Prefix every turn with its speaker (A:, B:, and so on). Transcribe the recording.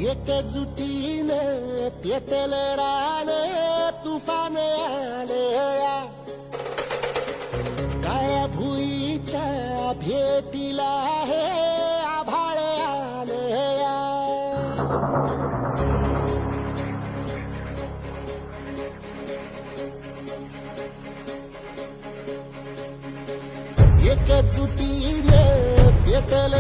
A: एकजुटीने पेटल रान तुफान आले या काळ्या भुईच्या भेटीला हे आभाळ आले या एकजुटीने पेटल